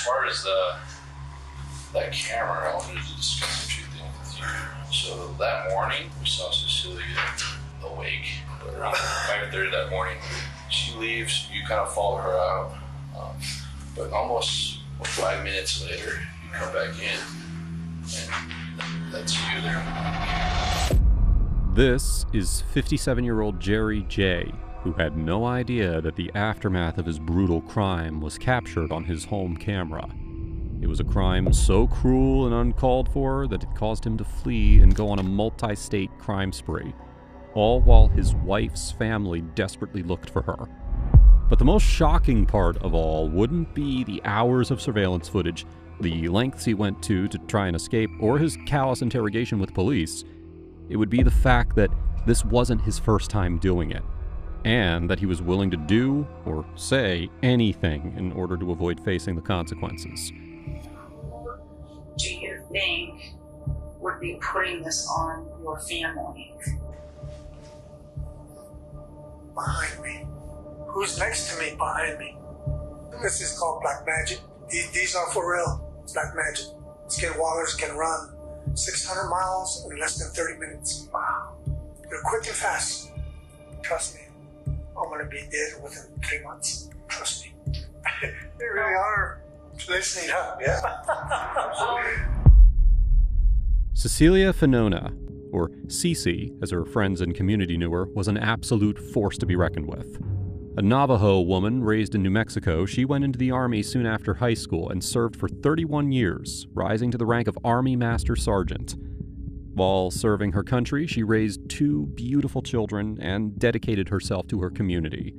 far as that camera, I wanted to discuss a few things with you. So that morning, we saw Cecilia awake around 5:30 that morning. She leaves, you kind of follow her out, but almost 5 minutes later, you come back in, and that's you there. This is 57-year-old Jerry J., who had no idea that the aftermath of his brutal crime was captured on his home camera. It was a crime so cruel and uncalled for that it caused him to flee and go on a multi-state crime spree, all while his wife's family desperately looked for her. But the most shocking part of all wouldn't be the hours of surveillance footage, the lengths he went to try and escape, or his callous interrogation with police. It would be the fact that this wasn't his first time doing it, and that he was willing to do or say anything in order to avoid facing the consequences. Do you think would be putting this on your family? Behind me. Who's next to me behind me? This is called black magic. These are for real. It's black magic. Skinwalkers can run 600 miles in less than 30 minutes. Wow. They're quick and fast. Trust me. I'm going to be dead within 3 months. Trust me. They really are listening up, yeah. Cecilia Finona, or Cece, as her friends and community knew her, was an absolute force to be reckoned with. A Navajo woman raised in New Mexico, she went into the Army soon after high school and served for 31 years, rising to the rank of Army Master Sergeant. While serving her country, she raised 2 beautiful children and dedicated herself to her community.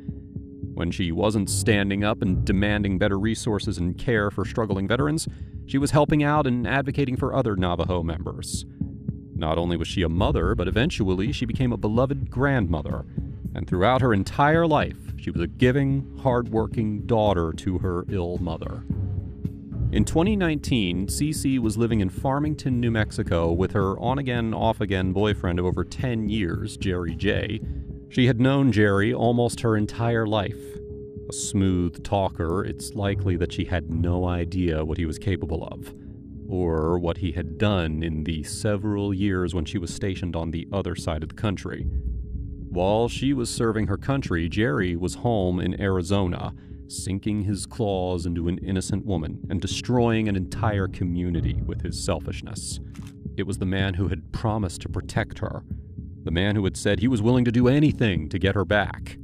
When she wasn't standing up and demanding better resources and care for struggling veterans, she was helping out and advocating for other Navajo members. Not only was she a mother, but eventually she became a beloved grandmother, and throughout her entire life, she was a giving, hardworking daughter to her ill mother. In 2019, Cece was living in Farmington, New Mexico with her on-again, off-again boyfriend of over 10 years, Jerry J. She had known Jerry almost her entire life. A smooth talker, it's likely that she had no idea what he was capable of, or what he had done in the several years when she was stationed on the other side of the country. While she was serving her country, Jerry was home in Arizona, sinking his claws into an innocent woman and destroying an entire community with his selfishness. It was the man who had promised to protect her, the man who had said he was willing to do anything to get her back.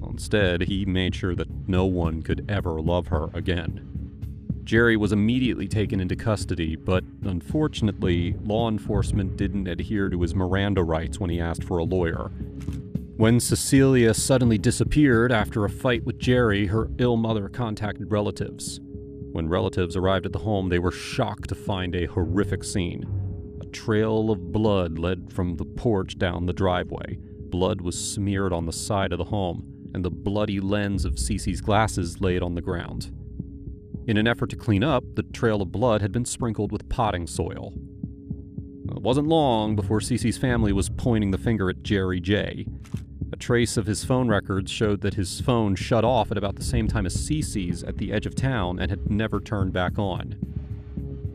Instead, he made sure that no one could ever love her again. Jerry was immediately taken into custody, but unfortunately, law enforcement didn't adhere to his Miranda rights when he asked for a lawyer. When Cecilia suddenly disappeared after a fight with Jerry, her ill mother contacted relatives. When relatives arrived at the home, they were shocked to find a horrific scene. A trail of blood led from the porch down the driveway. Blood was smeared on the side of the home, and the bloody lens of Cece's glasses laid on the ground. In an effort to clean up, the trail of blood had been sprinkled with potting soil. It wasn't long before Cece's family was pointing the finger at Jerry J. A trace of his phone records showed that his phone shut off at about the same time as Cece's at the edge of town and had never turned back on.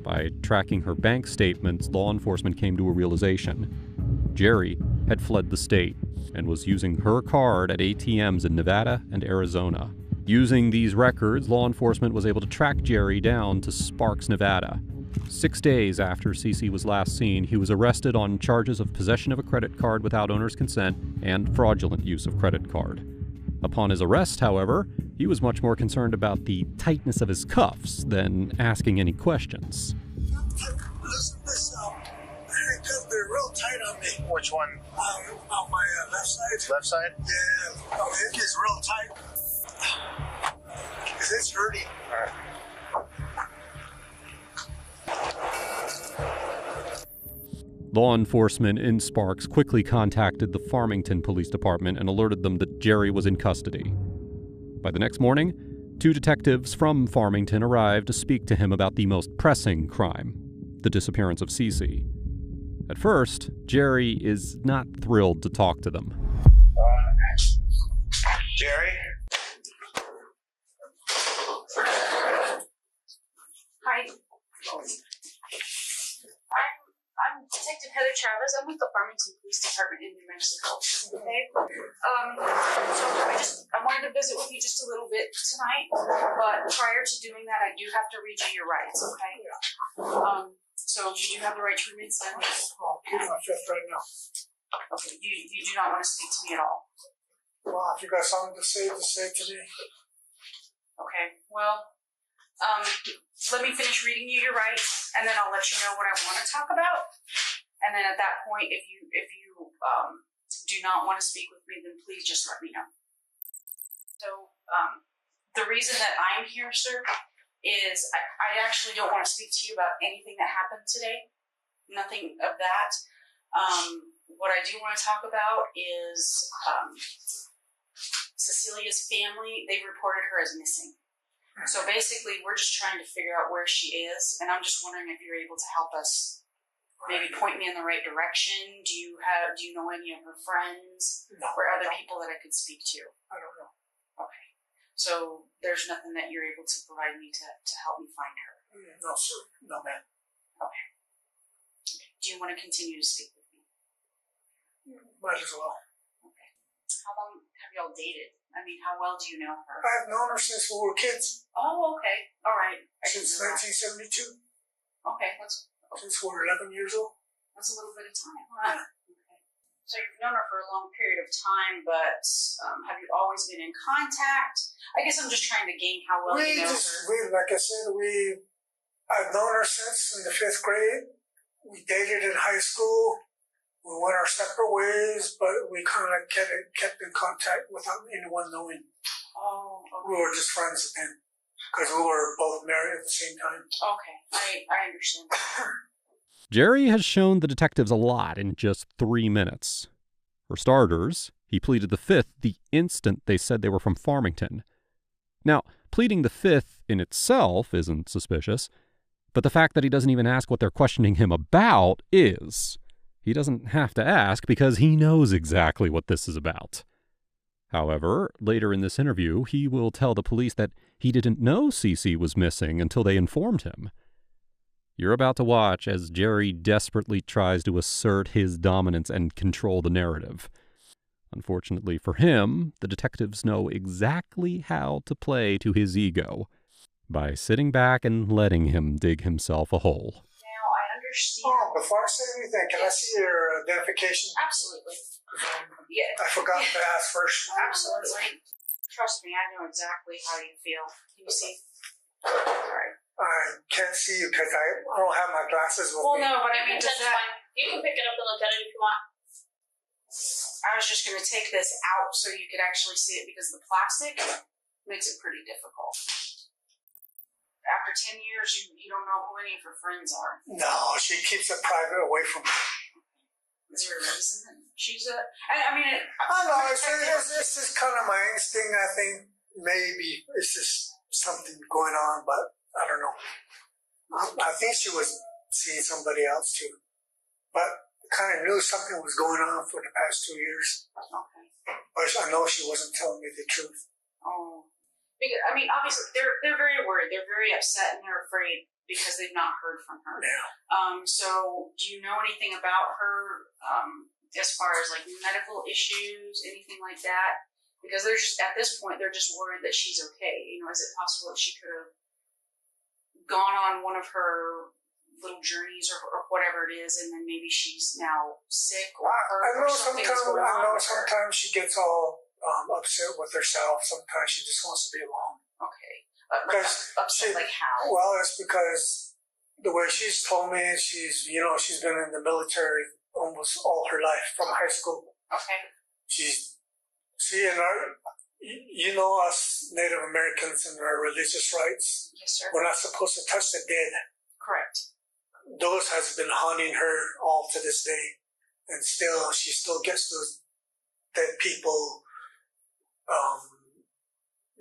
By tracking her bank statements, law enforcement came to a realization. Jerry had fled the state and was using her card at ATMs in Nevada and Arizona. Using these records, law enforcement was able to track Jerry down to Sparks, Nevada. 6 days after Cece was last seen, he was arrested on charges of possession of a credit card without owner's consent and fraudulent use of credit card. Upon his arrest, however, he was much more concerned about the tightness of his cuffs than asking any questions. Listen this up. Handcuffs, they're real tight on me. Which one? On my left side. Left side? Yeah. Oh, it gets real tight. Because it's hurting. All right. Law enforcement in Sparks quickly contacted the Farmington Police Department and alerted them that Jerry was in custody. By the next morning, 2 detectives from Farmington arrived to speak to him about the most pressing crime, the disappearance of Cece. At first, Jerry is not thrilled to talk to them. Jerry? Chavez. I'm with the Farmington Police Department in New Mexico. Okay. So I wanted to visit with you just a little bit tonight, but prior to doing that, I do have to read you your rights. Okay. So you do have the right to remain silent. I'll keep my fifth right now. Okay. You do not want to speak to me at all. Well, if you got something to say to me. Okay. Well, let me finish reading you your rights, and then I'll let you know what I want to talk about. And then at that point, if you do not want to speak with me, then please just let me know. So the reason that I'm here, sir, is I actually don't want to speak to you about anything that happened today. Nothing of that. What I do want to talk about is Cecilia's family. They reported her as missing. So basically, we're just trying to figure out where she is, and I'm just wondering if you're able to help us, maybe point me in the right direction. Do you know any of her friends or other people that I could speak to? I don't know. Okay. So there's nothing that you're able to provide me to help me find her? No, sir. No, ma'am. Okay. Do you want to continue to speak with me? Might as well. Okay. How long have y'all dated? I mean, how well do you know her? I've known her since we were kids. Oh, okay. All right. Since 1972. Okay, Since we were 11 years old. That's a little bit of time, huh? Okay. So you've known her for a long period of time, but have you always been in contact? I guess I'm just trying to gain how well you know her. Like I said, I've known her since in the 5th grade. We dated in high school. We went our separate ways, but we kind of kept in contact without anyone knowing. Oh, okay. We were just friends then, because we were both married at the same time. Okay, I understand. Jerry has shown the detectives a lot in just 3 minutes. For starters, he pleaded the 5th the instant they said they were from Farmington. Now, pleading the 5th in itself isn't suspicious, but the fact that he doesn't even ask what they're questioning him about is. He doesn't have to ask because he knows exactly what this is about. However, later in this interview, he will tell the police that he didn't know Cece was missing until they informed him. You're about to watch as Jerry desperately tries to assert his dominance and control the narrative. Unfortunately for him, the detectives know exactly how to play to his ego by sitting back and letting him dig himself a hole. Oh, before I say anything, can I see your identification? Absolutely. Yeah. I forgot to ask first. Absolutely. Trust me, I know exactly how you feel. Can you see? Sorry. I can't see you because I don't have my glasses with me. Well, no, but I mean, that's fine. You can pick it up and look at it if you want. I was just going to take this out so you could actually see it because the plastic makes it pretty difficult. After 10 years, you don't know who any of her friends are. No, she keeps it private away from me. Is there a reason that she's a... I mean... I don't know. It's just kind of my instinct, I think. Maybe it's just something going on, but I don't know. I think she was seeing somebody else too. But I kind of knew something was going on for the past 2 years. Okay. But I know she wasn't telling me the truth. Oh. Because, I mean, obviously, they're very worried. They're very upset and they're afraid because they've not heard from her. Yeah. So, do you know anything about her as far as, like, medical issues, anything like that? Because they're just, at this point, they're just worried that she's okay. You know, is it possible that she could have gone on one of her little journeys or whatever it is, and then maybe she's now sick or hurt or something's going on? I know sometimes she gets all upset with herself. Sometimes she just wants to be alone. Okay. Upset like how? Well, it's because the way she's told me, she's been in the military almost all her life from high school. Okay. She and us Native Americans and our religious rights. Yes, sir. We're not supposed to touch the dead. Correct. Those has been haunting her all to this day, and she still gets those dead people.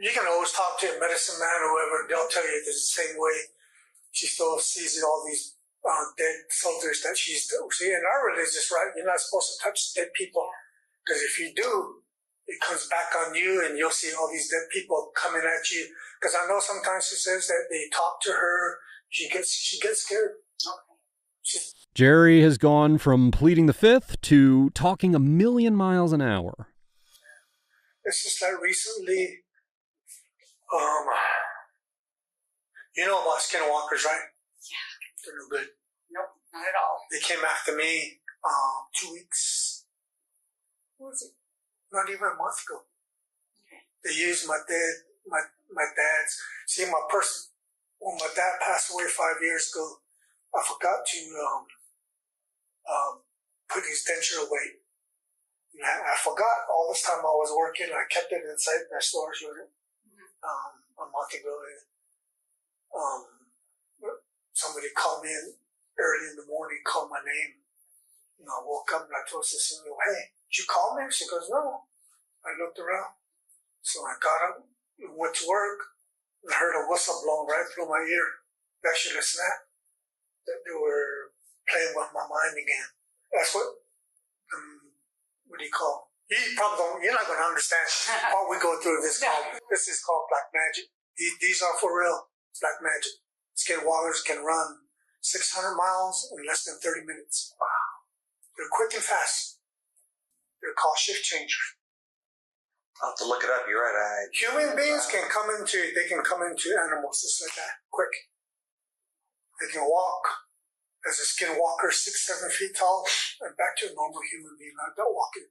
You can always talk to a medicine man or whoever, they'll tell you the same way. She still sees all these dead soldiers that she's still seeing. In our religious right, you're not supposed to touch dead people, because if you do, it comes back on you and you'll see all these dead people coming at you. Because I know sometimes she says that they talk to her, she gets scared. Okay. Jerry has gone from pleading the fifth to talking 1,000,000 miles an hour. It's just like recently, you know about skinwalkers, right? Yeah. They're no good. Nope, not at all. They came after me 2 weeks. What was it? Not even a month ago. Okay. They used my dad's. See, when my dad passed away 5 years ago, I forgot to put his denture away. I forgot all this time I was working. I kept it inside my storage unit on Montego. Somebody called me in early in the morning, called my name. I woke up and I told Cecilia, "Hey, did you call me?" She goes, "No." I looked around. So I got up, went to work, and I heard a whistle blowing right through my ear. Actually, a snap. That they were playing with my mind again. That's what do you call? You probably don't. You're not going to understand what we go through. This is called black magic. These are for real. It's black magic. Skinwalkers can run 600 miles in less than 30 minutes. Wow. They're quick and fast. They're called shift changers. I'll have to look it up. You're right. Human beings can come into animals just like that, quick. They can walk as a skinwalker, 6-7 feet tall, and back to a normal human being. Like that walking.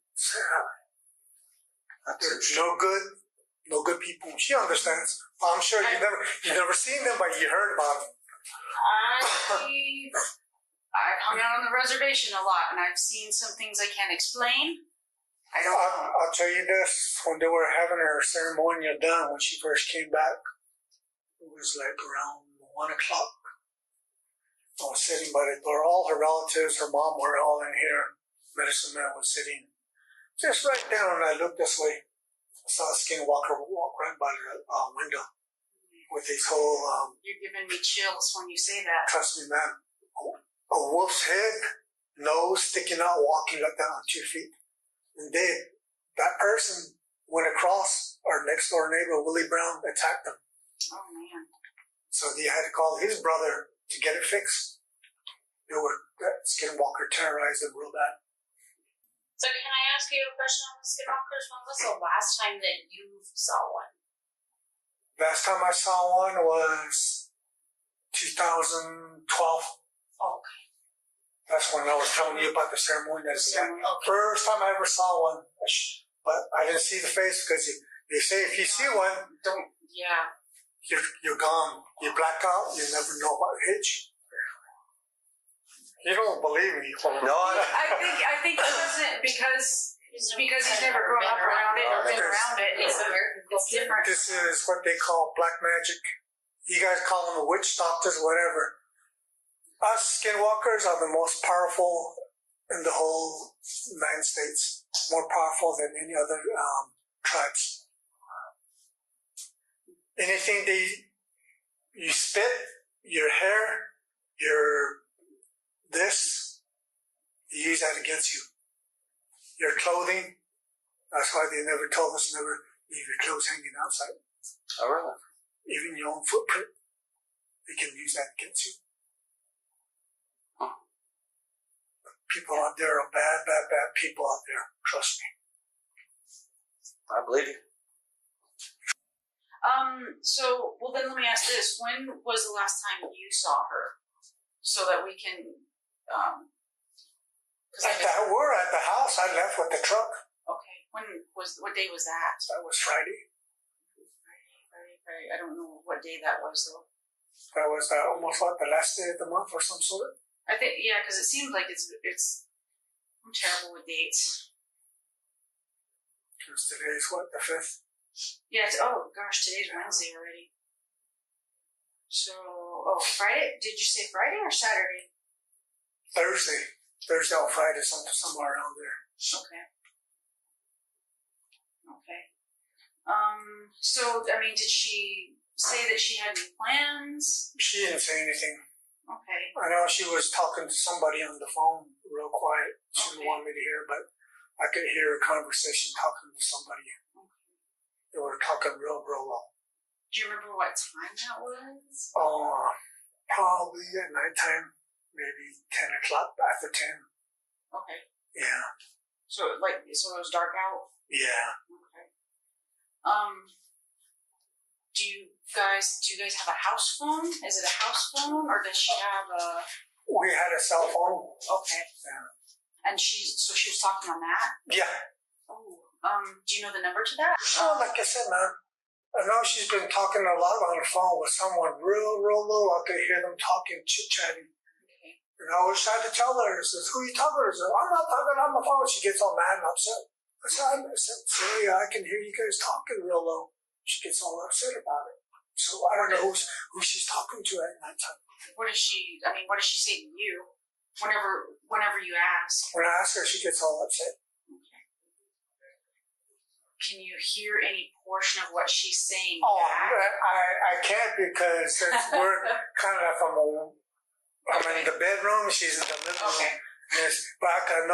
There's no good people. She understands. I'm sure you've never seen them, but you heard about them. I've hung out on the reservation a lot, and I've seen some things I can't explain. I don't know. I'll tell you this. When they were having her ceremonial done, when she first came back, it was like around 1 o'clock. I was sitting by the door. All her relatives, her mom were all in here. Medicine man was sitting just right down, and I looked this way. I saw a skinwalker walk right by the window with his whole... You're giving me chills when you say that. Trust me, man. A wolf's head, nose sticking out, walking like that on 2 feet. And that person went across. Our next door neighbor, Willie Brown, attacked them. Oh, man. So they had to call his brother to get it fixed. That skinwalker terrorized them real bad. So can I ask you a question on the skinwalkers? When was the last time that you saw one? Last time I saw one was 2012. Okay. That's when I was telling you about the ceremony. That's the Okay. first time I ever saw one. But I didn't see the face because they say if you see one, Yeah. you're gone. You black out. You never know what hit you. You don't believe me. No, I think it wasn't because he's never grown up around it or been around it. It's different. This is what they call black magic. You guys call them witch doctors, whatever. Us skinwalkers are the most powerful in the whole United States. More powerful than any other tribes. Anything you spit, your hair, they use that against you. Your clothing, that's why they never told us never leave your clothes hanging outside. Oh, really? Even your own footprint, they can use that against you. People out there are bad people out there. Trust me. I believe you. Well then let me ask this. When was the last time you saw her? So that we can, We're at the house. I left with the truck. Okay. What day was that? That was Friday. Friday. I don't know what day that was though. That was almost like the last day of the month or some sort. I think, yeah, because it seems like it's, I'm terrible with dates. Because today is what, the 5th? Yeah, oh gosh, today's Wednesday already. So, Friday? Did you say Friday or Saturday? Thursday or Friday, somewhere around there. Okay. So, I mean, did she say that she had any plans? She didn't say anything. Okay. I know she was talking to somebody on the phone real quiet. She didn't want me to hear, but I could hear a conversation talking to somebody. Okay. They were talking real low. Do you remember what time that was? Probably at nighttime. maybe 10 o'clock, after 10. Okay. Yeah. So it was dark out? Yeah. Okay. Do you guys have a house phone? Is it a house phone, or does she have a... We had a cell phone. Okay. Yeah. And she was talking on that? Yeah. Oh. Do you know the number to that? Oh, like I said, man, I know she's been talking a lot on the phone with someone real low. I could hear them talking, chit-chatting. Okay. And I always tried to tell her, I says, who are you talking to? I said, I'm not talking on the phone. She gets all mad and upset. I said, Celia, I can hear you guys talking real low. She gets all upset about it. So I don't know who she's talking to at that time. What does she say to you whenever you ask? When I ask her, she gets all upset. Okay. Can you hear any portion of what she's saying Oh, back? I can't, because since we're kind of I'm in the bedroom, she's in the living room. Okay. Yes, but I can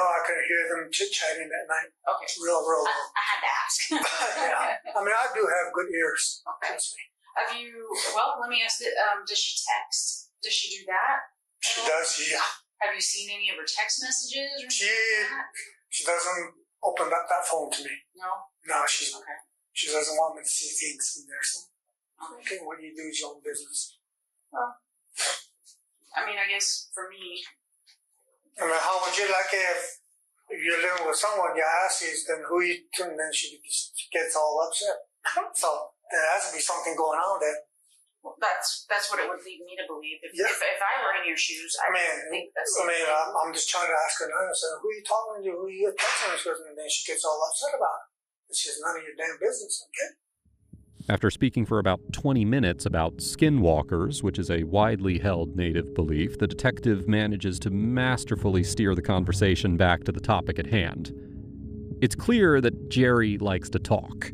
hear them chit-chatting at night. Okay. Real low. I had to ask. Yeah. I mean, I do have good ears. Okay. Trust me. Let me ask it, does she text? Does she do that? She does, yeah. Have you seen any of her text messages or She something like that? She doesn't open up that phone to me. No? No, Okay. she doesn't want me to see things in there. So, Okay. what do you do is your own business. Well, I mean, I guess for me... I mean, how would you like it if you're living with someone, you ask her, then who you, and then she gets all upset. So there has to be something going on there. Well, that's what it would lead me to believe. If I were in your shoes, I think that's... I'm just trying to ask her now. I said, who are you talking to? Who are you texting with? And then she gets all upset about it. It's just none of your damn business, okay? After speaking for about 20 minutes about skinwalkers, which is a widely held native belief, the detective manages to masterfully steer the conversation back to the topic at hand. It's clear that Jerry likes to talk.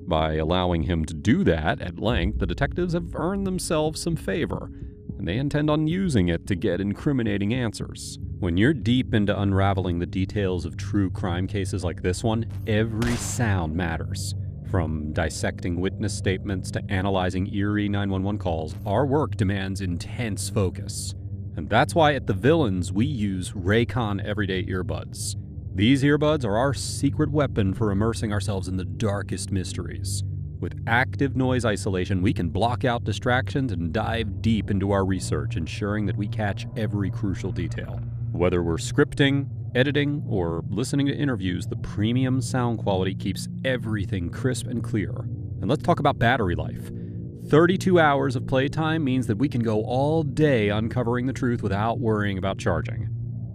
By allowing him to do that at length, the detectives have earned themselves some favor, and they intend on using it to get incriminating answers. When you're deep into unraveling the details of true crime cases like this one, every sound matters. From dissecting witness statements to analyzing eerie 911 calls, our work demands intense focus. And that's why at The Villains, we use Raycon Everyday Earbuds. These earbuds are our secret weapon for immersing ourselves in the darkest mysteries. With active noise isolation, we can block out distractions and dive deep into our research, ensuring that we catch every crucial detail. Whether we're scripting, editing, or listening to interviews, the premium sound quality keeps everything crisp and clear. And let's talk about battery life. 32 hours of playtime means that we can go all day uncovering the truth without worrying about charging.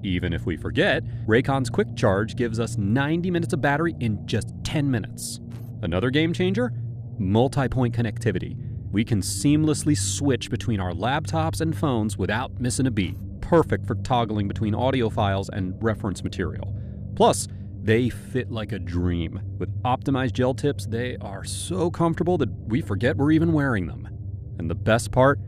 Even if we forget, Raycon's Quick Charge gives us 90 minutes of battery in just 10 minutes. Another game changer? Multi-point connectivity. We can seamlessly switch between our laptops and phones without missing a beat. Perfect for toggling between audio files and reference material. Plus, they fit like a dream. With optimized gel tips, they are so comfortable that we forget we're even wearing them. And the best part?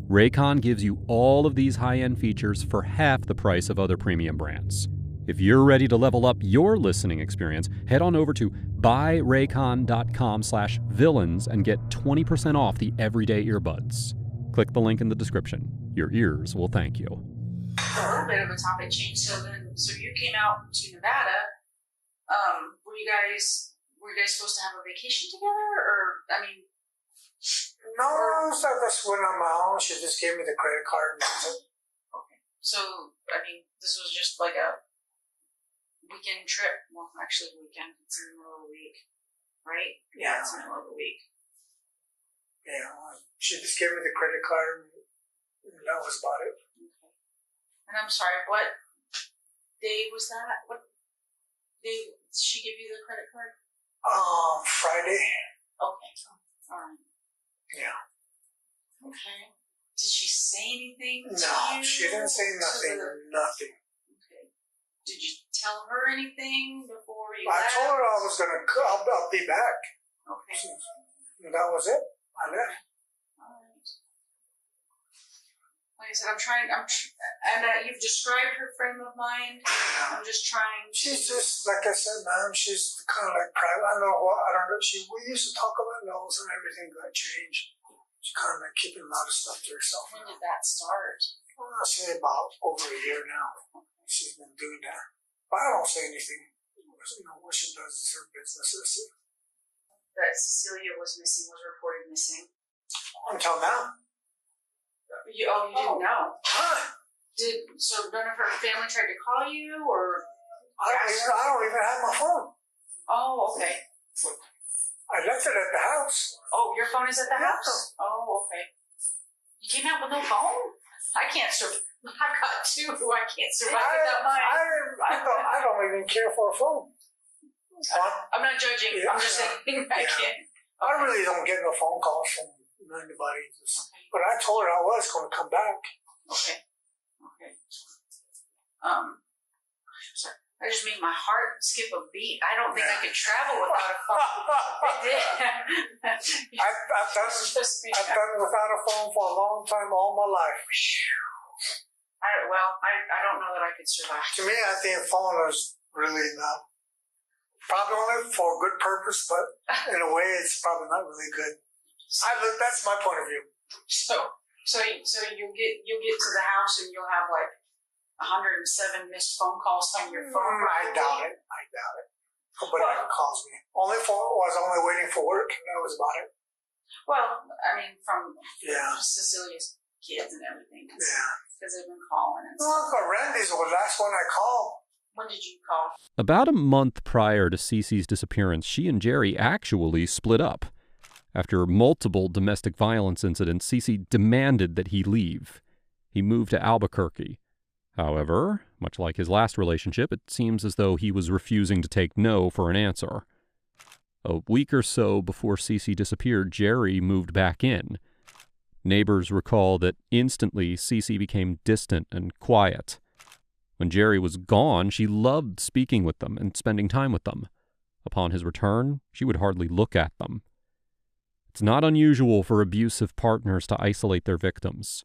Raycon gives you all of these high-end features for half the price of other premium brands. If you're ready to level up your listening experience, head on over to buyraycon.com/villains and get 20% off the everyday earbuds. Click the link in the description. Your ears will thank you. A little bit of a topic change. So you came out to Nevada. Were you guys supposed to have a vacation together, or No, so that's when I'm out. She just gave me the credit card. Okay. So this was just like a weekend trip. Well, actually, weekend. It's in the middle of the week, right? Yeah, it's in the middle of the week. Yeah, she just gave me the credit card. And that was about it. Okay. And I'm sorry, what day was that? What day did she give you the credit card? Friday. Okay. All right. Yeah. Okay. Did she say anything to No, you? she didn't say nothing. Nothing. Okay. Did you tell her anything before you I left? told her I was gonna. I'll be back. Okay. And that was it. I left. Alright. Like I said, you've described her frame of mind. I'm just trying to... She's just, like I said, ma'am, she's kind of like private. I don't know. We used to talk about those and everything got changed. She's kind of been keeping a lot of stuff to herself. When did that start? I'll say about over a year now. She's been doing that. But I don't say anything. You know, what she does is her business. That Cecilia was missing, was reported missing. Until now. You didn't know. Huh. So none of her family tried to call you, or? I don't even have my phone. Oh, okay. I left it at the house. Oh, your phone is at the Yeah. house? Oh, okay. You came out with no phone? I can't survive. I've got two. I can't survive without mine. I don't even care for a phone. I'm not judging. Yeah, I'm just saying I can't. I really don't get no phone calls from anybody. But I told her I was going to come back. Okay. Sorry. I just made my heart skip a beat. I don't think I could travel without a phone. It did. I've done without a phone for a long time, all my life. I don't know that I could survive. To me, I think phone is really not. Probably only for a good purpose, but in a way, it's probably not really good. That's my point of view. So you'll get to the house and you'll have like 107 missed phone calls on your phone. I doubt it. Nobody ever calls me. I was only waiting for work, and that was about it. Well, I mean, from Yeah. Cecilia's kids and everything. Yeah. Because they've been calling and Well, stuff. Uncle Randy's was the last one I called. When did you call? About a month prior to Cece's disappearance, she and Jerry actually split up. After multiple domestic violence incidents, Cece demanded that he leave. He moved to Albuquerque. However, much like his last relationship, it seems as though he was refusing to take no for an answer. A week or so before Cece disappeared, Jerry moved back in. Neighbors recall that instantly Cece became distant and quiet. When Jerry was gone, she loved speaking with them and spending time with them. Upon his return, she would hardly look at them. It's not unusual for abusive partners to isolate their victims.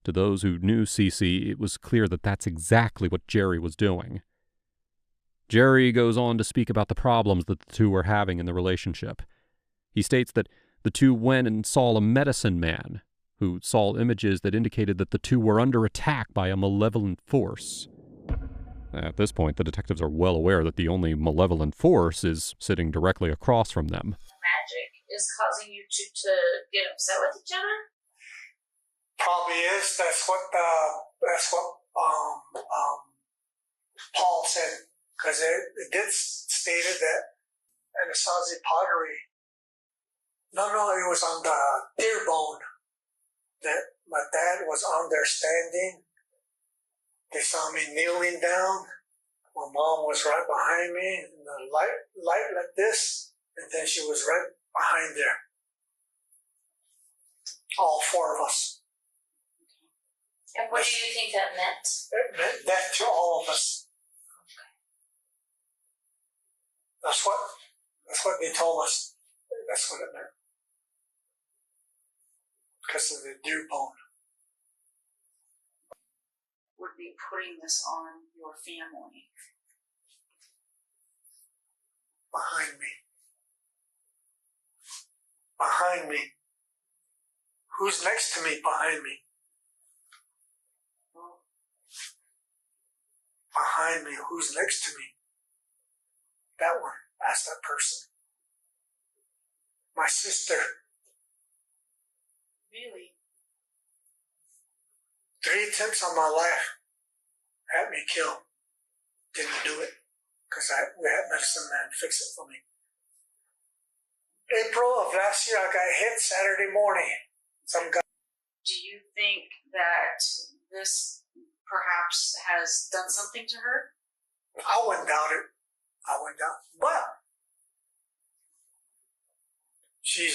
To those who knew Cece, it was clear that that's exactly what Jerry was doing. Jerry goes on to speak about the problems that the two were having in the relationship. He states that the two went and saw a medicine man, who saw images that indicated that the two were under attack by a malevolent force. At this point, the detectives are well aware that the only malevolent force is sitting directly across from them. Magic is causing you to get upset with each other? Probably is. That's what Paul said, because it did stated that Anasazi pottery. No, it was on the deer bone that my dad was on there standing. They saw me kneeling down. My mom was right behind me, and the light like this, and then she was right behind there. All four of us. And what do you think that meant? It meant death to all of us. That's what they told us. That's what it meant. Because of the deer bone. Would be putting this on your family. Behind me. Behind me. Who's next to me behind me? Behind me, who's next to me? That one. Ask that person. My sister. Really? 3 attempts on my life. Had me killed. Didn't do it. Because we had medicine man fix it for me. April of last year, I got hit Saturday morning. Some guy. Do you think that this perhaps has done something to her? I wouldn't doubt it. But she's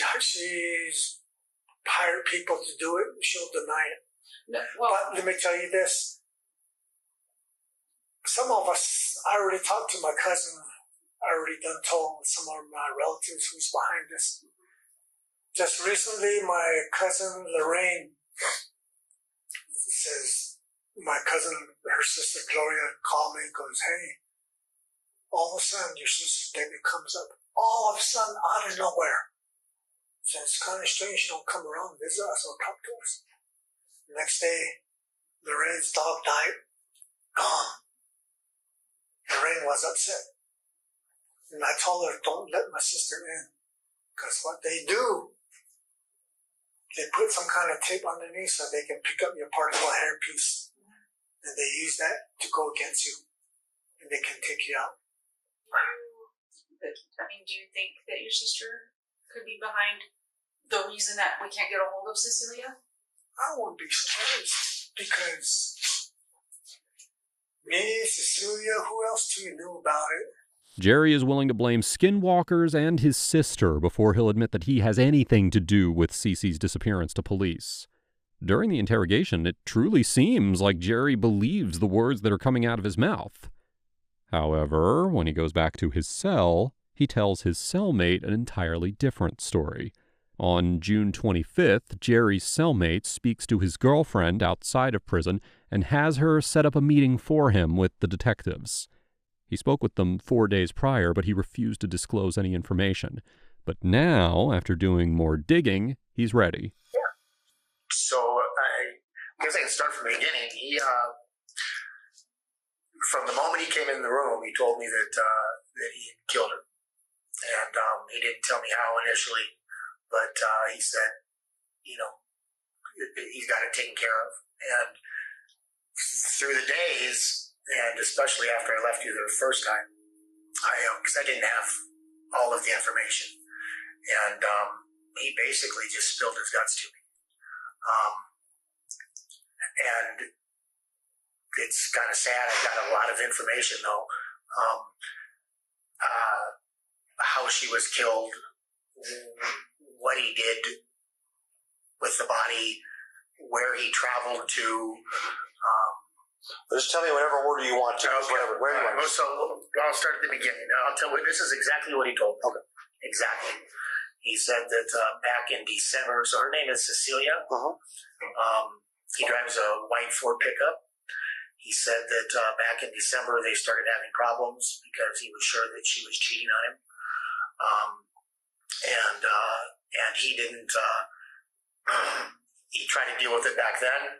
hired people to do it, and she'll deny it. No, well, But let me tell you this. Some of us, I already talked to my cousin. I already done told some of my relatives who's behind this. Just recently, my cousin Lorraine says, my cousin, her sister Gloria called me and goes, hey, all of a sudden your sister Debbie comes up. All of a sudden, out of nowhere. So it's kind of strange you don't come around and visit us or talk to us. Next day, Lorraine's dog died. Gone. Lorraine was upset. And I told her, don't let my sister in. Because what they do, they put some kind of tape underneath so they can pick up your particle hairpiece. And they use that to go against you. And they can take you out. Do you think that your sister could be behind the reason that we can't get a hold of Cecilia? I wouldn't be surprised. Because me, Cecilia, who else do you know about it? Jerry is willing to blame skinwalkers and his sister before he'll admit that he has anything to do with Cece's disappearance to police. During the interrogation, it truly seems like Jerry believes the words that are coming out of his mouth. However, when he goes back to his cell, he tells his cellmate an entirely different story. On June 25th, Jerry's cellmate speaks to his girlfriend outside of prison and has her set up a meeting for him with the detectives. He spoke with them 4 days prior, but he refused to disclose any information. But now, after doing more digging, he's ready. Yeah. So I guess I can start from the beginning. He, from the moment he came in the room, he told me that he had killed her. And he didn't tell me how initially, but he said, he's got it taken care of. And through the days, and especially after I left you the first time, because I didn't have all of the information, and he basically just spilled his guts to me. And it's kind of sad. I got a lot of information though. How she was killed, what he did with the body, where he traveled to. Just tell me whatever order you want to. Okay. Whatever, where you want. So I'll start at the beginning. I'll tell you, this is exactly what he told me. Okay. Exactly. He said that back in December, so her name is Cecilia. He drives a white Ford pickup. He said that back in December they started having problems because he was sure that she was cheating on him. And he didn't, he tried to deal with it back then.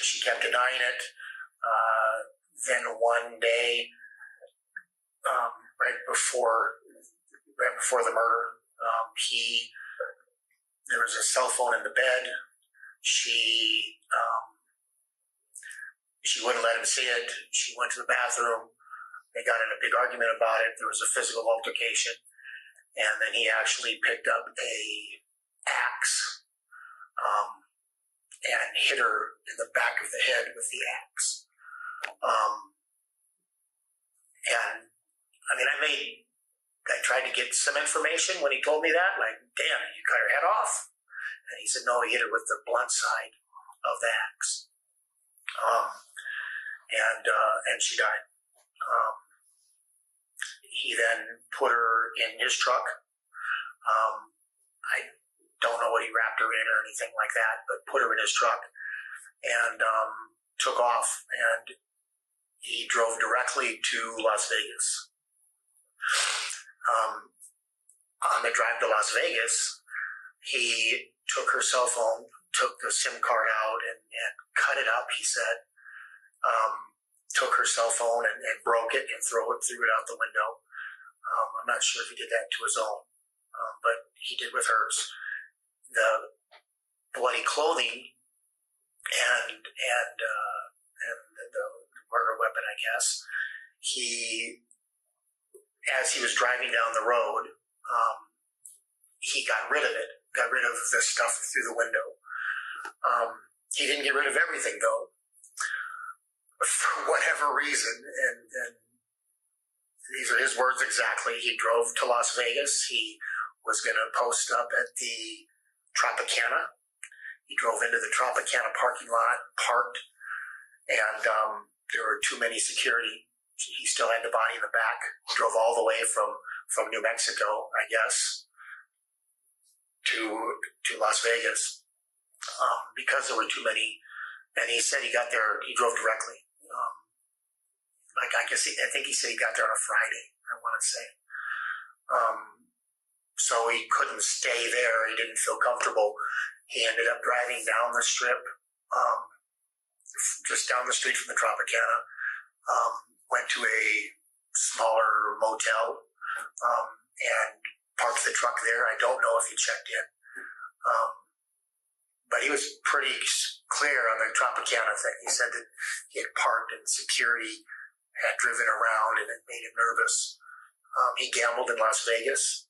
She kept denying it. Then one day, right before the murder, there was a cell phone in the bed. She wouldn't let him see it. She went to the bathroom. They got in a big argument about it. There was a physical altercation. And then he actually picked up a axe and hit her in the back of the head with the axe. I tried to get some information when he told me that, like, damn, you cut her head off? And he said, no, he hit her with the blunt side of the axe. And she died. He then put her in his truck. I don't know what he wrapped her in or anything like that, but put her in his truck and took off. And he drove directly to Las Vegas. On the drive to Las Vegas, he took her cell phone, took the SIM card out and cut it up, he said. Took her cell phone and broke it and threw it out the window. I'm not sure if he did that to his own, but he did with hers. The bloody clothing and the murder weapon, I guess. As he was driving down the road, he got rid of it. Got rid of the stuff through the window. He didn't get rid of everything though. For whatever reason, and these are his words exactly, he drove to Las Vegas. He was going to post up at the Tropicana. He drove into the Tropicana parking lot, parked, and there were too many security. He still had the body in the back. Drove all the way from New Mexico, I guess, to Las Vegas because there were too many. And he said he got there. He drove directly. I think he said he got there on a Friday, I want to say. so he couldn't stay there. He didn't feel comfortable. He ended up driving down the strip, just down the street from the Tropicana, went to a smaller motel, and parked the truck there. I don't know if he checked in. But he was pretty clear on the Tropicana thing. He said that he had parked and security had driven around and it made him nervous. He gambled in Las Vegas.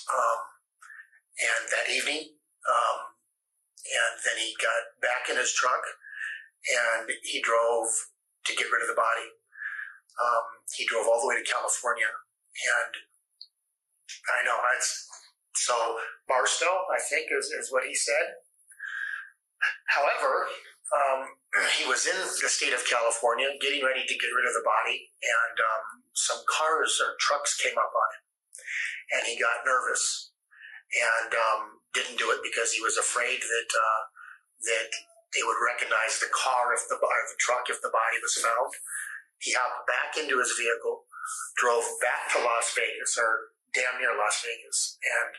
And that evening, and then he got back in his truck and he drove to get rid of the body. He drove all the way to California, and I know so Barstow, I think, is what he said. However, he was in the state of California getting ready to get rid of the body, and some cars or trucks came up on him, and he got nervous and didn't do it because he was afraid that they would recognize the car or the truck if the body was found. He hopped back into his vehicle, drove back to Las Vegas, or damn near Las Vegas, and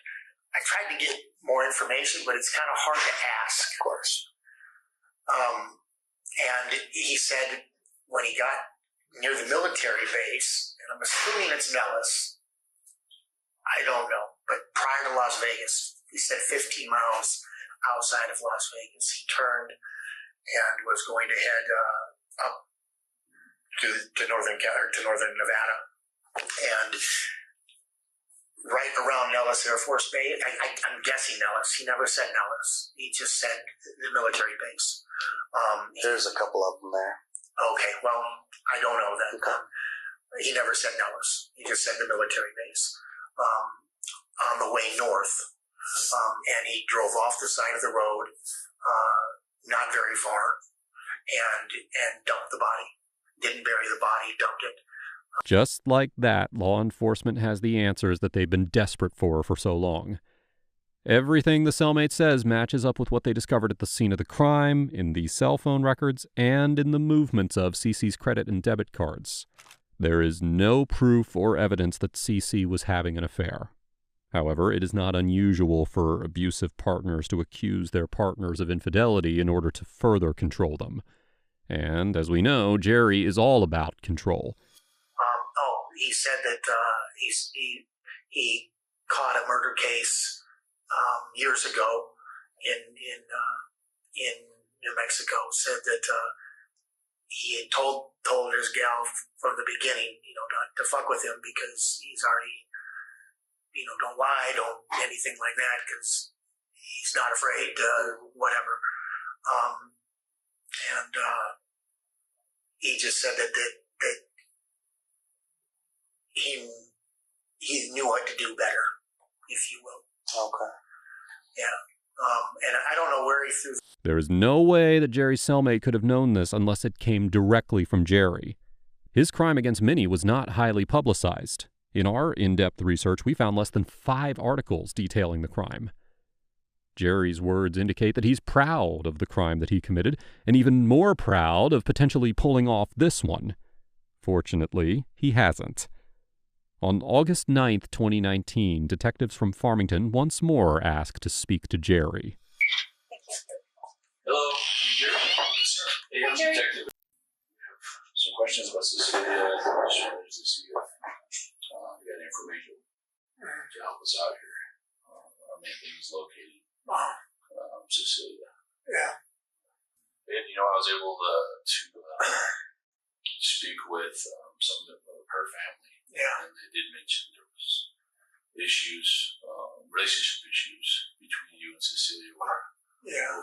I tried to get more information, but it's kind of hard to ask. Of course. And he said when he got near the military base, and I'm assuming it's Nellis, I don't know, but prior to Las Vegas, he said 15 miles outside of Las Vegas, he turned and was going to head up to northern Nevada, and right around Nellis Air Force Base. I'm guessing Nellis. He never said Nellis. He just said the military base. There's a couple of them there. Okay, well, I don't know that. Okay. He never said Nellis. He just said the military base. On the way north, and he drove off the side of the road, not very far, and dumped the body. Didn't bury the body, dumped it. Just like that, law enforcement has the answers that they've been desperate for so long. Everything the cellmate says matches up with what they discovered at the scene of the crime, in the cell phone records, and in the movements of Cece's credit and debit cards. There is no proof or evidence that Cece was having an affair. However, it is not unusual for abusive partners to accuse their partners of infidelity in order to further control them. And, as we know, Jerry is all about control. He said that he caught a murder case years ago in New Mexico. Said that he had told his gal from the beginning, not to fuck with him because he's already, don't lie, don't anything like that because he's not afraid, whatever. And he just said that he knew what to do better, if you will. Okay. Yeah. And I don't know where he threw. There is no way that Jerry's cellmate could have known this unless it came directly from Jerry. His crime against Minnie was not highly publicized. In our in-depth research, we found less than 5 articles detailing the crime. Jerry's words indicate that he's proud of the crime that he committed, and even more proud of potentially pulling off this one. Fortunately, he hasn't. On August 9th, 2019, detectives from Farmington once more asked to speak to Jerry. Hello, Jerry. Yes, sir. Hey, I'm detective. Some questions about Cecilia. We got information to help us out here. Our main thing is locating Cecilia. Yeah. And I was able to speak with some of her family. Yeah. And they did mention there was issues, relationship issues between you and Cecilia where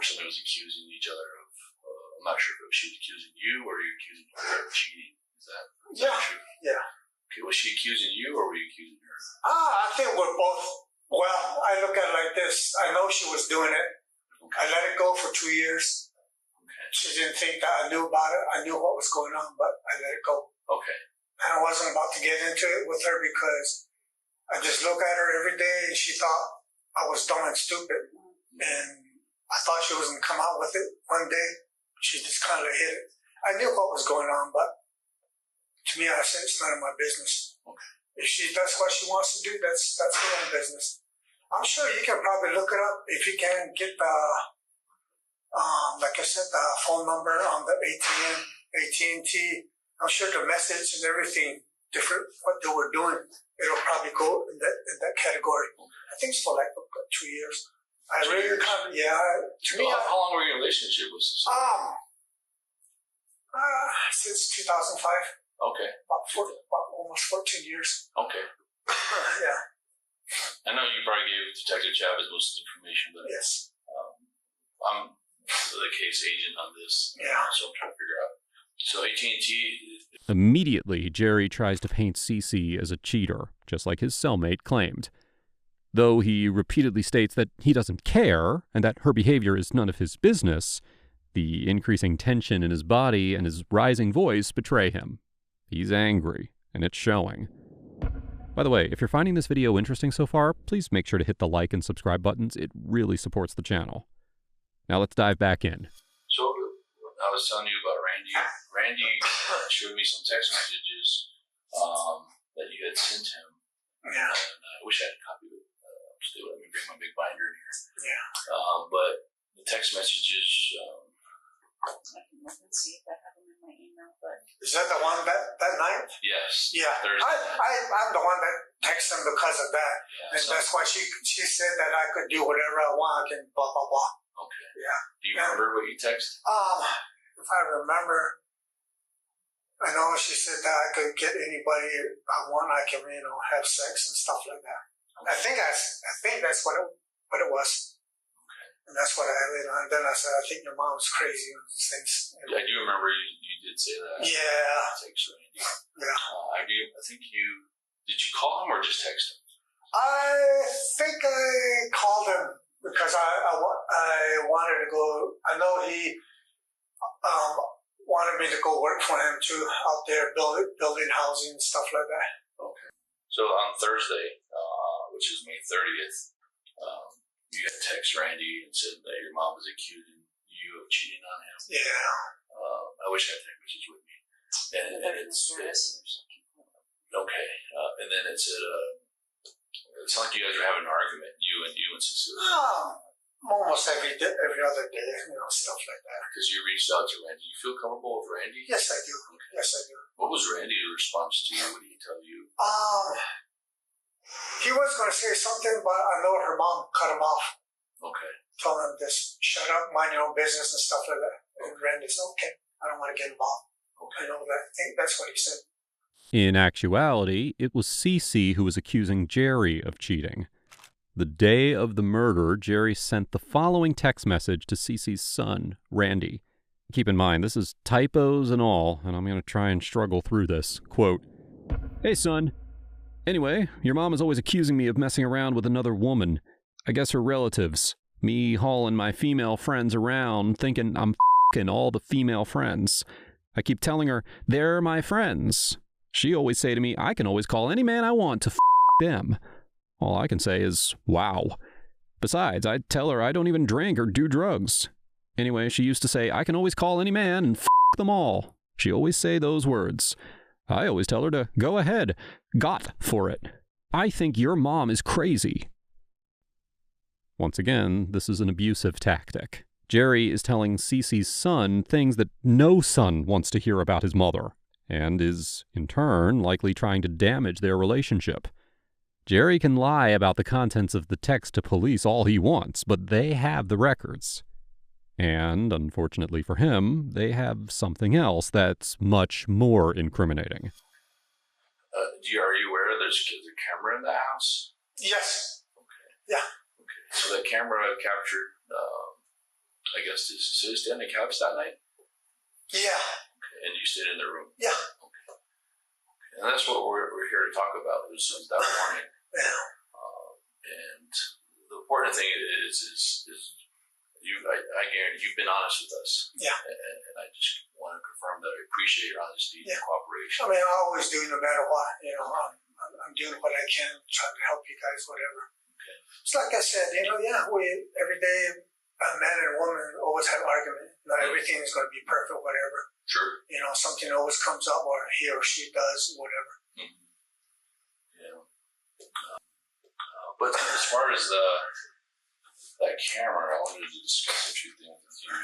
somebody was accusing each other of, I'm not sure if she was accusing you or you're accusing her of cheating. Is that true? Yeah. Okay, was she accusing you or were you accusing her? I think we're both. Well, I look at it like this. I know she was doing it. Okay. I let it go for 2 years. Okay. She didn't think that I knew about it. I knew what was going on, but I let it go. Okay. And I wasn't about to get into it with her because I just look at her every day and she thought I was dumb and stupid. And I thought she was going to come out with it one day. She just kind of hit it. I knew what was going on, but to me, I said, it's none of my business. Okay. If that's what she wants to do, that's her own business. I'm sure you can probably look it up if you can get the, like I said, the phone number on the AT&T. I'm sure the message and everything different what they were doing. It'll probably go in that category. I think it's for like 2 years. I really can't. Yeah. To me, how long were you in a relationship with this? Since 2005. Okay. About almost 14 years. Okay. Yeah. I know you probably gave Detective Chavez most of the information, but yes, I'm the case agent on this. Yeah. So I'm trying to figure out. So AT&T. Immediately, Jerry tries to paint Cece as a cheater, just like his cellmate claimed. Though he repeatedly states that he doesn't care and that her behavior is none of his business, the increasing tension in his body and his rising voice betray him. He's angry, and it's showing. By the way, if you're finding this video interesting so far, please make sure to hit the like and subscribe buttons. It really supports the channel. Now let's dive back in. So I was telling you about Randy. Randy showed me some text messages that you had sent him. Yeah. And I wish I had a copy of it. Still, let me bring my big binder in here. Yeah. But the text messages. I can look and see if I have them in my email, but. Is that the one that night? Yes. Yeah. Thursday. I'm the one that texted him because of that. Yeah, and that's why she said that I could do whatever I want and blah, blah, blah. Okay. Yeah. Do you remember what you texted? If I remember, I know she said that I could get anybody I want. I can, have sex and stuff like that. Okay. I think that's what it was. Okay. And that's what and then I said, I think your mom's crazy and things. Yeah, I do remember you did say that. Yeah. Text Randy. Yeah. I do. I think did you call him or just text him? I think I called him because I wanted to go. I know he wanted me to go work for him too out there building housing and stuff like that. Okay. So on Thursday, which is May 30th, you had text Randy and said that your mom was accusing you of cheating on him. Yeah. I wish I had that message with me. And it's okay. And then it said, it's like you guys are having an argument, you and Cecilia. Almost every other day, stuff like that. Because you reached out to Randy. Do you feel comfortable with Randy? Yes, I do. Okay. Yes, I do. What was Randy's response to you? What did he tell you? He was going to say something, but I know her mom cut him off. Okay. Told him just shut up, mind your own business and stuff like that. And Randy said, okay, I don't want to get involved. Okay. I know that. I think that's what he said. In actuality, it was Cece who was accusing Jerry of cheating. The day of the murder, Jerry sent the following text message to Cece's son, Randy. Keep in mind, this is typos and all, and I'm going to try and struggle through this. Quote, "Hey, son. Anyway, your mom is always accusing me of messing around with another woman. I guess her relatives. Me hauling my female friends around, thinking I'm f***ing all the female friends. I keep telling her, they're my friends. She always say to me, I can always call any man I want to f*** them. All I can say is, wow. Besides, I tell her I don't even drink or do drugs. Anyway, she used to say, I can always call any man and f*** them all. She always say those words. I always tell her to go ahead. Got for it. I think your mom is crazy." Once again, this is an abusive tactic. Jerry is telling Cece's son things that no son wants to hear about his mother, and is, in turn, likely trying to damage their relationship. Jerry can lie about the contents of the text to police all he wants, but they have the records. And, unfortunately for him, they have something else that's much more incriminating. Are you aware there's a camera in the house? Yes. Okay. Yeah. Okay. So that camera captured, I guess, did Cecilia stay on the couch that night? Yeah. Okay. And you stayed in the room? Yeah. Okay. And that's what we're here to talk about, is that morning. Yeah. And the important thing is I guarantee you've been honest with us. Yeah. And I just want to confirm that I appreciate your honesty and cooperation. I mean, I always do, no matter what. I'm doing what I can, trying to help you guys, whatever. Okay. It's like I said, we every day, a man and a woman always have argument. Not everything is going to be perfect, whatever. Sure. Something always comes up, or he or she does, whatever. Mm-hmm. But as far as that camera, I wanted to discuss a few things with you.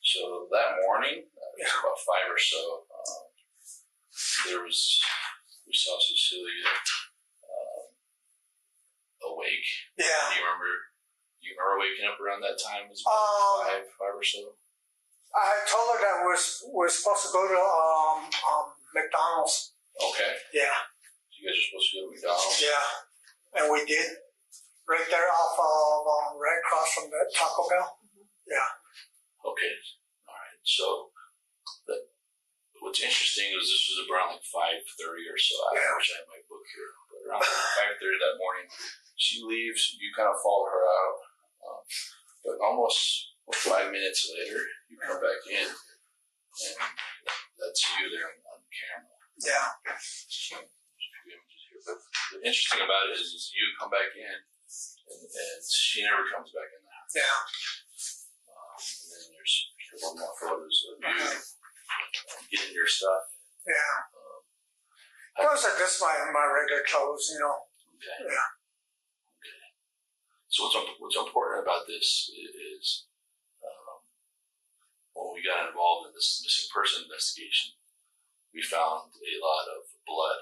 So that morning, it was about 5 or so, we saw Cecilia awake. Yeah. Do you remember waking up around that time? It was about 5 or so. I told her that we're supposed to go to McDonald's. Okay. Yeah. You guys are supposed to go to McDonald's? Yeah. And we did. Right there off of, right across from the Taco Bell. Yeah. Okay. All right. So what's interesting is this was around like 5:30 or so. I wish I had my book here. But around 5:30 that morning, she leaves. You kind of follow her out. But almost 5 minutes later, you come back in, and that's you there on camera. Yeah. But the interesting about it is you come back in, and she never comes back in the house. Yeah. And then there's a couple more photos of you getting your stuff. Yeah. Those are just my regular clothes, you know. Okay. Yeah. Okay. So what's important about this is when we got involved in this missing person investigation, we found a lot of blood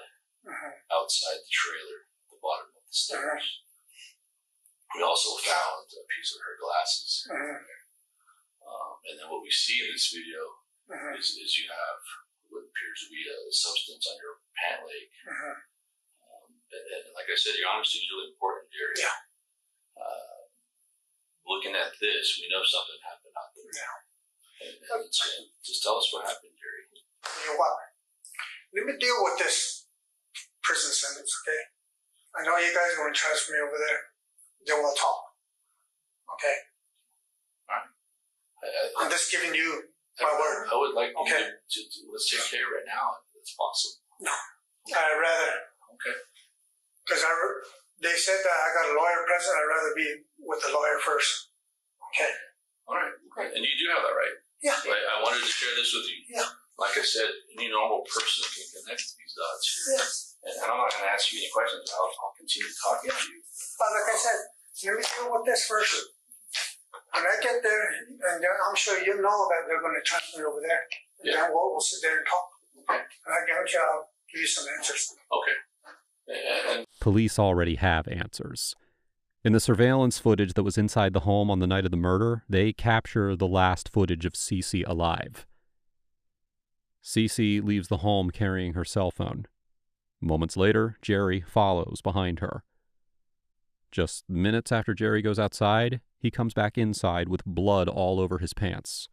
outside the trailer at the bottom of the stairs. We also found a piece of her glasses. And then what we see in this video is you have what appears to be a substance on your pant leg. And like I said, your honesty is really important, Jerry. Yeah. Looking at this, we know something happened out there. Yeah. And just tell us what happened, Jerry. You know what? Let me deal with this prison sentence, okay? I know you guys are going to transfer me over there. Then we'll talk. Okay? All right. I'm just giving you my word. I would like you to let's take care right now if it's possible. No. I'd rather. Okay. Because they said that I got a lawyer present. I'd rather be with the lawyer first. Okay? All right. Okay. And you do have that right. Yeah. Right. I wanted to share this with you. Yeah. Like I said, any normal person can connect these dots here. Yes. And I'm not going to ask you any questions. I'll continue talking to you. But like I said, let me deal with this first. When I get there, and I'm sure you know that they're going to transfer me over there. And then we'll sit there and talk. Okay. And I guarantee I'll give you some answers. Okay. And Police already have answers. In the surveillance footage that was inside the home on the night of the murder, they capture the last footage of Cece alive. Cece leaves the home carrying her cell phone. Moments later, Jerry follows behind her. Just minutes after Jerry goes outside, he comes back inside with blood all over his pants.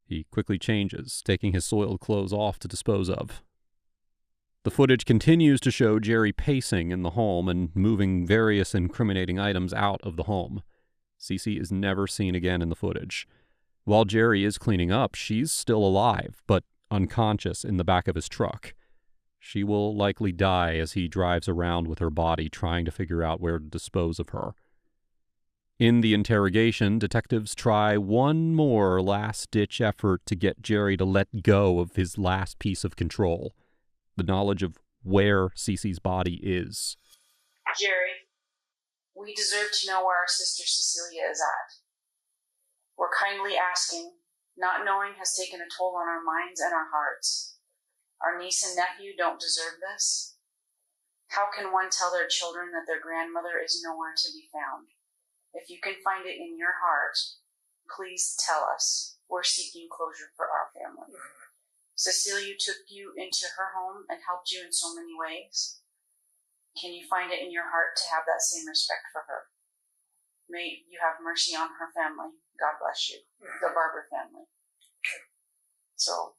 He quickly changes, taking his soiled clothes off to dispose of. The footage continues to show Jerry pacing in the home and moving various incriminating items out of the home. Cece is never seen again in the footage. While Jerry is cleaning up, she's still alive, but unconscious in the back of his truck. She will likely die as he drives around with her body trying to figure out where to dispose of her. In the interrogation, detectives try one more last-ditch effort to get Jerry to let go of his last piece of control, the knowledge of where Cece's body is. Jerry, we deserve to know where our sister Cecilia is at. We're kindly asking. Not knowing has taken a toll on our minds and our hearts. Our niece and nephew don't deserve this. How can one tell their children that their grandmother is nowhere to be found? If you can find it in your heart, please tell us. We're seeking closure for our family. Cecilia took you into her home and helped you in so many ways. Can you find it in your heart to have that same respect for her? May you have mercy on her family. God bless you. The Barber family. So,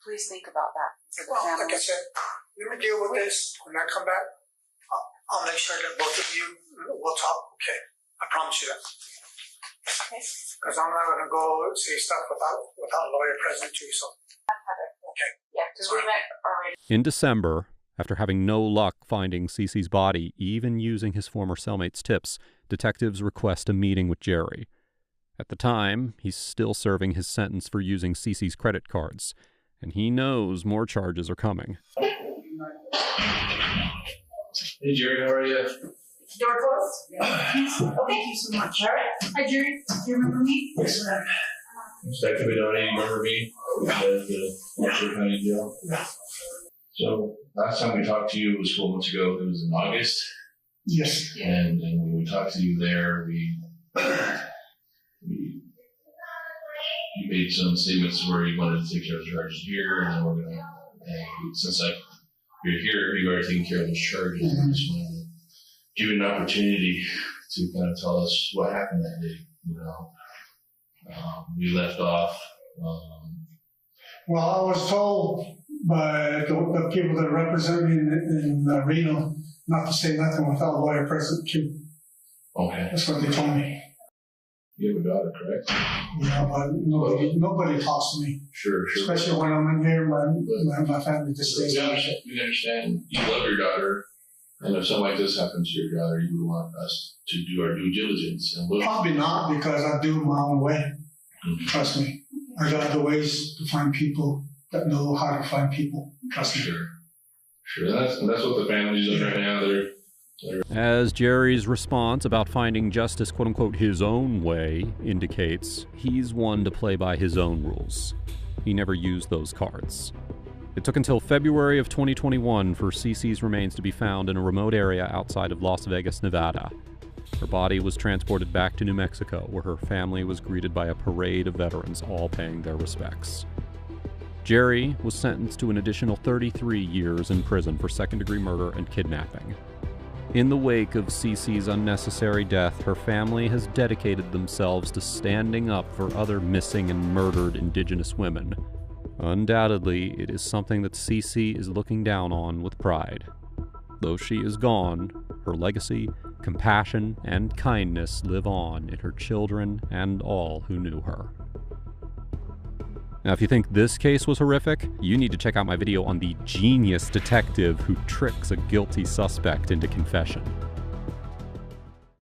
please think about that. Well, like I said, let me deal with this. When I come back, I'll make sure that both of you will talk. Okay, I promise you that. Okay. Because I'm not going to go say stuff without a lawyer present too. So. Okay. Yeah, because we met already. In December, after having no luck finding Cece's body, even using his former cellmate's tips, detectives request a meeting with Jerry. At the time, he's still serving his sentence for using Cece's credit cards, and he knows more charges are coming. Hey Jerry, how are you? Door closed? Yeah. Okay. Thank you so much. All right. Hi, Jerry. Do you remember me? Yes, ma'am. Detective Finona, you remember me? The Marshall County Jail. So last time we talked to you was 4 months ago. It was in August. Yes. And when we talked to you there, you made some statements where you wanted to take care of the charges here, and then we're gonna. And since you're here, you've already taken care of those charges. I just wanted to give you an opportunity to kind of tell us what happened that day. You know, we left off. Well, I was told by the people that represent me in Reno not to say nothing without a lawyer present too. Okay. That's what they told me. You have a daughter, correct? Yeah, but nobody talks to me. Sure. Especially when I'm in here, my family just stays out. We understand you love your daughter, and if something like this happens to your daughter, you would want us to do our due diligence and look. Probably not, because I do it my own way. Mm-hmm. Trust me. I got other ways to find people that know how to find people. Trust me. Sure. That's what the family's doing right now. They're As Jerry's response about finding justice, quote-unquote, his own way indicates, he's one to play by his own rules. He never used those cards. It took until February of 2021 for Cece's remains to be found in a remote area outside of Las Vegas, Nevada. Her body was transported back to New Mexico, where her family was greeted by a parade of veterans, all paying their respects. Jerry was sentenced to an additional 33 years in prison for second-degree murder and kidnapping. In the wake of Cece's unnecessary death, her family has dedicated themselves to standing up for other missing and murdered Indigenous women. Undoubtedly, it is something that Cece is looking down on with pride. Though she is gone, her legacy, compassion, and kindness live on in her children and all who knew her. Now, if you think this case was horrific, you need to check out my video on the genius detective who tricks a guilty suspect into confession.